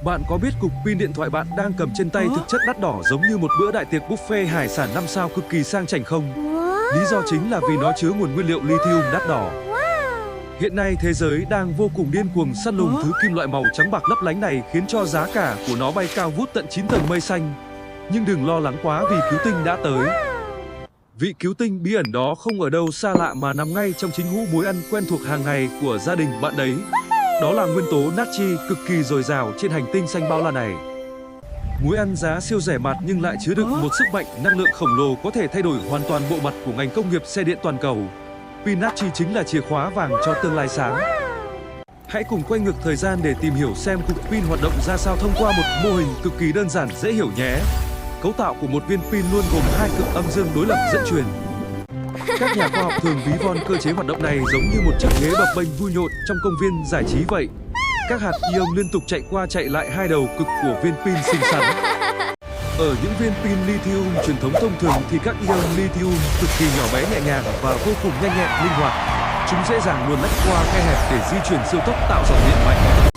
Bạn có biết cục pin điện thoại bạn đang cầm trên tay thực chất đắt đỏ giống như một bữa đại tiệc buffet hải sản 5 sao cực kỳ sang chảnh không? Lý do chính là vì nó chứa nguồn nguyên liệu lithium đắt đỏ. Hiện nay thế giới đang vô cùng điên cuồng săn lùng thứ kim loại màu trắng bạc lấp lánh này, khiến cho giá cả của nó bay cao vút tận 9 tầng mây xanh. Nhưng đừng lo lắng quá vì cứu tinh đã tới. Vị cứu tinh bí ẩn đó không ở đâu xa lạ mà nằm ngay trong chính hũ muối ăn quen thuộc hàng ngày của gia đình bạn đấy. Đó là nguyên tố natri cực kỳ dồi dào trên hành tinh xanh bao la này. Muối ăn giá siêu rẻ mạt nhưng lại chứa đựng một sức mạnh năng lượng khổng lồ có thể thay đổi hoàn toàn bộ mặt của ngành công nghiệp xe điện toàn cầu. Pin natri chính là chìa khóa vàng cho tương lai sáng. Hãy cùng quay ngược thời gian để tìm hiểu xem cục pin hoạt động ra sao thông qua một mô hình cực kỳ đơn giản dễ hiểu nhé. Cấu tạo của một viên pin luôn gồm hai cực âm dương đối lập dẫn truyền. Các nhà khoa học thường ví von cơ chế hoạt động này giống như một chiếc ghế bập bênh vui nhộn trong công viên giải trí vậy. Các hạt ion liên tục chạy qua chạy lại hai đầu cực của viên pin xinh xắn. Ở những viên pin lithium truyền thống thông thường thì các ion lithium cực kỳ nhỏ bé nhẹ nhàng và vô cùng nhanh nhẹn linh hoạt. Chúng dễ dàng luồn lách qua khe hẹp để di chuyển siêu tốc tạo dòng điện mạnh.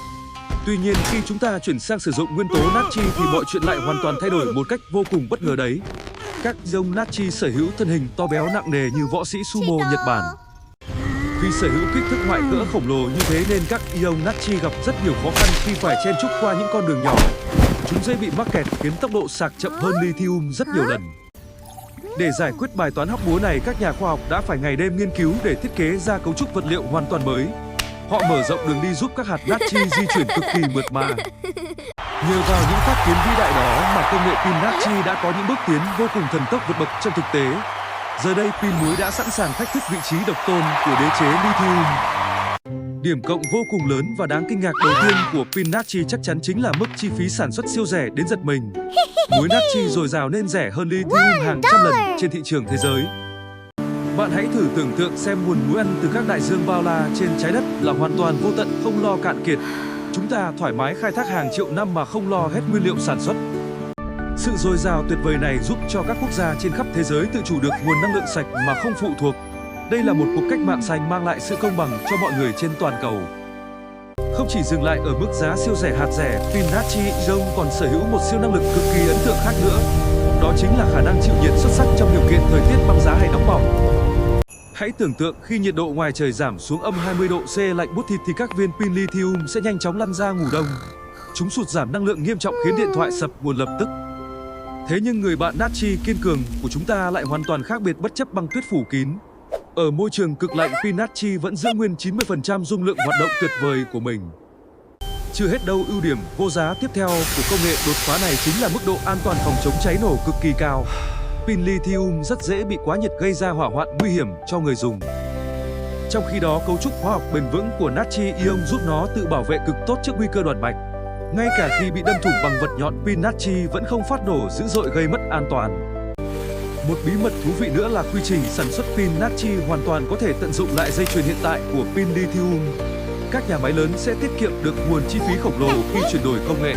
Tuy nhiên khi chúng ta chuyển sang sử dụng nguyên tố natri thì mọi chuyện lại hoàn toàn thay đổi một cách vô cùng bất ngờ đấy. Các ion natri sở hữu thân hình to béo nặng nề như võ sĩ sumo Nhật Bản. Vì sở hữu kích thước ngoại cỡ khổng lồ như thế nên các ion natri gặp rất nhiều khó khăn khi phải chen chúc qua những con đường nhỏ. Chúng dễ bị mắc kẹt khiến tốc độ sạc chậm hơn lithium rất nhiều lần. Để giải quyết bài toán hóc búa này, các nhà khoa học đã phải ngày đêm nghiên cứu để thiết kế ra cấu trúc vật liệu hoàn toàn mới. Họ mở rộng đường đi giúp các hạt natri di chuyển cực kỳ mượt mà. Nhờ vào những phát kiến vĩ đại đó mà công nghệ pin natri đã có những bước tiến vô cùng thần tốc vượt bậc trong thực tế. Giờ đây pin muối đã sẵn sàng thách thức vị trí độc tôn của đế chế lithium. Điểm cộng vô cùng lớn và đáng kinh ngạc đầu tiên của pin natri chắc chắn chính là mức chi phí sản xuất siêu rẻ đến giật mình. Muối natri dồi dào nên rẻ hơn lithium hàng trăm lần trên thị trường thế giới. Bạn hãy thử tưởng tượng xem nguồn muối ăn từ các đại dương bao la trên trái đất là hoàn toàn vô tận, không lo cạn kiệt. Chúng ta thoải mái khai thác hàng triệu năm mà không lo hết nguyên liệu sản xuất. Sự dồi dào tuyệt vời này giúp cho các quốc gia trên khắp thế giới tự chủ được nguồn năng lượng sạch mà không phụ thuộc. Đây là một cuộc cách mạng xanh mang lại sự công bằng cho mọi người trên toàn cầu. Không chỉ dừng lại ở mức giá siêu rẻ hạt rẻ, pin natri ion còn sở hữu một siêu năng lực cực kỳ ấn tượng khác nữa. Đó chính là khả năng chịu nhiệt xuất sắc trong điều kiện thời tiết băng giá hay nóng bỏng. Hãy tưởng tượng khi nhiệt độ ngoài trời giảm xuống âm 20 độ C lạnh buốt thịt thì các viên pin lithium sẽ nhanh chóng lăn ra ngủ đông. Chúng sụt giảm năng lượng nghiêm trọng khiến điện thoại sập nguồn lập tức. Thế nhưng người bạn natri kiên cường của chúng ta lại hoàn toàn khác biệt bất chấp băng tuyết phủ kín. Ở môi trường cực lạnh, pin natri vẫn giữ nguyên 90% dung lượng hoạt động tuyệt vời của mình. Chưa hết đâu, ưu điểm vô giá tiếp theo của công nghệ đột phá này chính là mức độ an toàn phòng chống cháy nổ cực kỳ cao. Pin lithium rất dễ bị quá nhiệt gây ra hỏa hoạn nguy hiểm cho người dùng. Trong khi đó, cấu trúc hóa học bền vững của natri ion giúp nó tự bảo vệ cực tốt trước nguy cơ đoạt mạch. Ngay cả khi bị đâm thủng bằng vật nhọn, pin natri vẫn không phát nổ dữ dội gây mất an toàn. Một bí mật thú vị nữa là quy trình sản xuất pin natri hoàn toàn có thể tận dụng lại dây chuyền hiện tại của pin lithium. Các nhà máy lớn sẽ tiết kiệm được nguồn chi phí khổng lồ khi chuyển đổi công nghệ.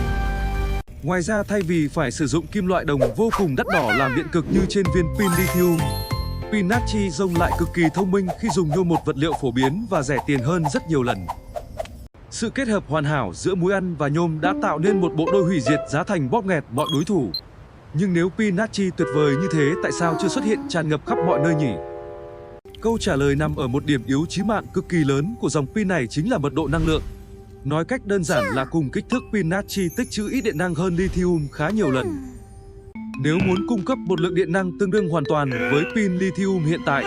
Ngoài ra, thay vì phải sử dụng kim loại đồng vô cùng đắt đỏ làm điện cực như trên viên pin lithium, pin natri ion lại cực kỳ thông minh khi dùng nhôm, một vật liệu phổ biến và rẻ tiền hơn rất nhiều lần. Sự kết hợp hoàn hảo giữa muối ăn và nhôm đã tạo nên một bộ đôi hủy diệt giá thành bóp nghẹt mọi đối thủ. Nhưng nếu pin natri tuyệt vời như thế, tại sao chưa xuất hiện tràn ngập khắp mọi nơi nhỉ? Câu trả lời nằm ở một điểm yếu chí mạng cực kỳ lớn của dòng pin này, chính là mật độ năng lượng. Nói cách đơn giản là cùng kích thước, pin natri tích trữ ít điện năng hơn lithium khá nhiều lần. Nếu muốn cung cấp một lượng điện năng tương đương hoàn toàn với pin lithium hiện tại,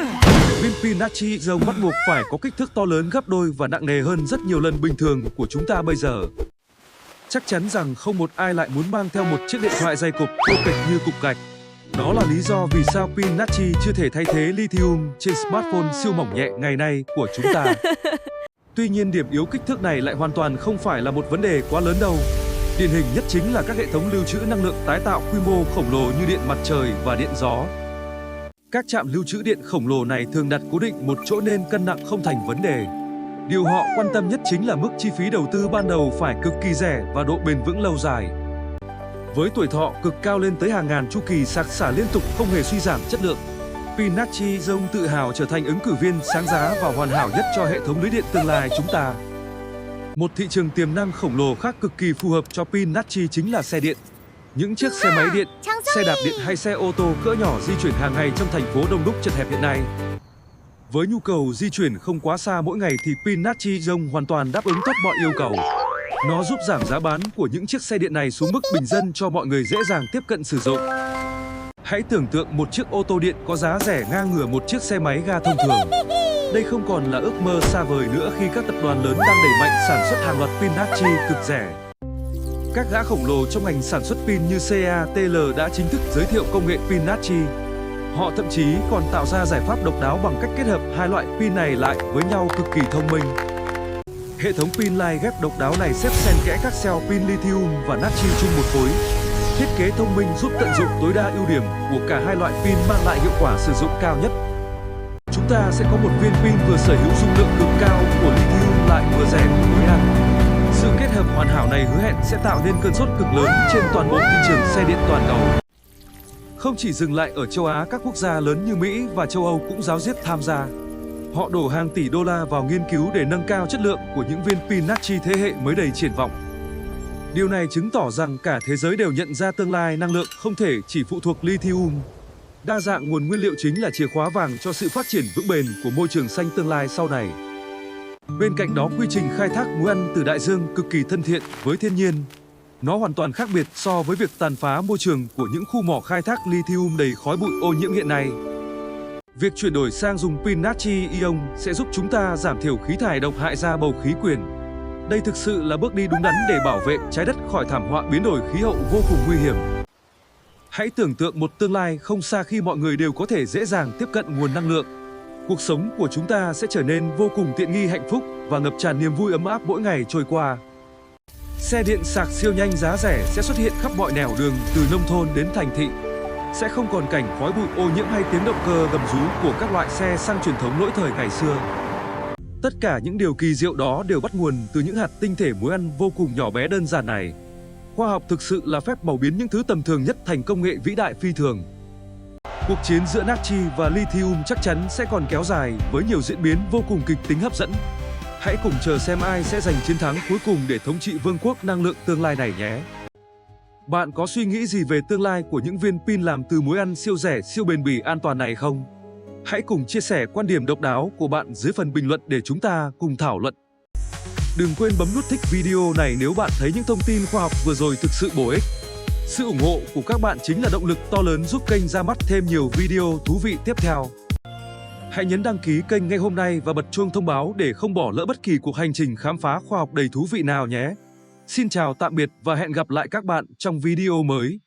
viên pin natri ion bắt buộc phải có kích thước to lớn gấp đôi và nặng nề hơn rất nhiều lần bình thường của chúng ta bây giờ. Chắc chắn rằng không một ai lại muốn mang theo một chiếc điện thoại dày cộp thô kệch như cục gạch. Đó là lý do vì sao pin natri chưa thể thay thế lithium trên smartphone siêu mỏng nhẹ ngày nay của chúng ta. Tuy nhiên, điểm yếu kích thước này lại hoàn toàn không phải là một vấn đề quá lớn đâu. Điển hình nhất chính là các hệ thống lưu trữ năng lượng tái tạo quy mô khổng lồ như điện mặt trời và điện gió. Các trạm lưu trữ điện khổng lồ này thường đặt cố định một chỗ nên cân nặng không thành vấn đề. Điều họ quan tâm nhất chính là mức chi phí đầu tư ban đầu phải cực kỳ rẻ và độ bền vững lâu dài. Với tuổi thọ cực cao lên tới hàng ngàn chu kỳ sạc xả liên tục không hề suy giảm chất lượng, pin natri ion tự hào trở thành ứng cử viên sáng giá và hoàn hảo nhất cho hệ thống lưới điện tương lai chúng ta. Một thị trường tiềm năng khổng lồ khác cực kỳ phù hợp cho pin natri chính là xe điện. Những chiếc xe máy điện, xe đạp điện hay xe ô tô cỡ nhỏ di chuyển hàng ngày trong thành phố đông đúc chật hẹp hiện nay. Với nhu cầu di chuyển không quá xa mỗi ngày thì pin natri Zone hoàn toàn đáp ứng tốt mọi yêu cầu. Nó giúp giảm giá bán của những chiếc xe điện này xuống mức bình dân cho mọi người dễ dàng tiếp cận sử dụng. Hãy tưởng tượng một chiếc ô tô điện có giá rẻ ngang ngửa một chiếc xe máy ga thông thường. Đây không còn là ước mơ xa vời nữa khi các tập đoàn lớn đang đẩy mạnh sản xuất hàng loạt pin natri cực rẻ. Các gã khổng lồ trong ngành sản xuất pin như CATL đã chính thức giới thiệu công nghệ pin natri. Họ thậm chí còn tạo ra giải pháp độc đáo bằng cách kết hợp hai loại pin này lại với nhau cực kỳ thông minh. Hệ thống pin lai ghép độc đáo này xếp xen kẽ các cell pin lithium và natri chung một khối. Thiết kế thông minh giúp tận dụng tối đa ưu điểm của cả hai loại pin mang lại hiệu quả sử dụng cao nhất. Chúng ta sẽ có một viên pin vừa sở hữu dung lượng cực cao của lithium lại vừa rẻ tối đa. Sự kết hợp hoàn hảo này hứa hẹn sẽ tạo nên cơn sốt cực lớn trên toàn bộ thị trường xe điện toàn cầu. Không chỉ dừng lại ở châu Á, các quốc gia lớn như Mỹ và châu Âu cũng ráo riết tham gia. Họ đổ hàng tỷ đô la vào nghiên cứu để nâng cao chất lượng của những viên pin natri thế hệ mới đầy triển vọng. Điều này chứng tỏ rằng cả thế giới đều nhận ra tương lai năng lượng không thể chỉ phụ thuộc lithium. Đa dạng nguồn nguyên liệu chính là chìa khóa vàng cho sự phát triển vững bền của môi trường xanh tương lai sau này. Bên cạnh đó, quy trình khai thác muối ăn từ đại dương cực kỳ thân thiện với thiên nhiên. Nó hoàn toàn khác biệt so với việc tàn phá môi trường của những khu mỏ khai thác lithium đầy khói bụi ô nhiễm hiện nay. Việc chuyển đổi sang dùng pin natri ion sẽ giúp chúng ta giảm thiểu khí thải độc hại ra bầu khí quyển. Đây thực sự là bước đi đúng đắn để bảo vệ trái đất khỏi thảm họa biến đổi khí hậu vô cùng nguy hiểm. Hãy tưởng tượng một tương lai không xa khi mọi người đều có thể dễ dàng tiếp cận nguồn năng lượng. Cuộc sống của chúng ta sẽ trở nên vô cùng tiện nghi, hạnh phúc và ngập tràn niềm vui ấm áp mỗi ngày trôi qua. Xe điện sạc siêu nhanh giá rẻ sẽ xuất hiện khắp mọi nẻo đường từ nông thôn đến thành thị. Sẽ không còn cảnh khói bụi ô nhiễm hay tiếng động cơ gầm rú của các loại xe xăng truyền thống lỗi thời ngày xưa. Tất cả những điều kỳ diệu đó đều bắt nguồn từ những hạt tinh thể muối ăn vô cùng nhỏ bé đơn giản này. Khoa học thực sự là phép màu biến những thứ tầm thường nhất thành công nghệ vĩ đại phi thường. Cuộc chiến giữa natri và lithium chắc chắn sẽ còn kéo dài với nhiều diễn biến vô cùng kịch tính hấp dẫn. Hãy cùng chờ xem ai sẽ giành chiến thắng cuối cùng để thống trị vương quốc năng lượng tương lai này nhé. Bạn có suy nghĩ gì về tương lai của những viên pin làm từ muối ăn siêu rẻ, siêu bền bỉ, an toàn này không? Hãy cùng chia sẻ quan điểm độc đáo của bạn dưới phần bình luận để chúng ta cùng thảo luận. Đừng quên bấm nút thích video này nếu bạn thấy những thông tin khoa học vừa rồi thực sự bổ ích. Sự ủng hộ của các bạn chính là động lực to lớn giúp kênh ra mắt thêm nhiều video thú vị tiếp theo. Hãy nhấn đăng ký kênh ngay hôm nay và bật chuông thông báo để không bỏ lỡ bất kỳ cuộc hành trình khám phá khoa học đầy thú vị nào nhé. Xin chào tạm biệt và hẹn gặp lại các bạn trong video mới.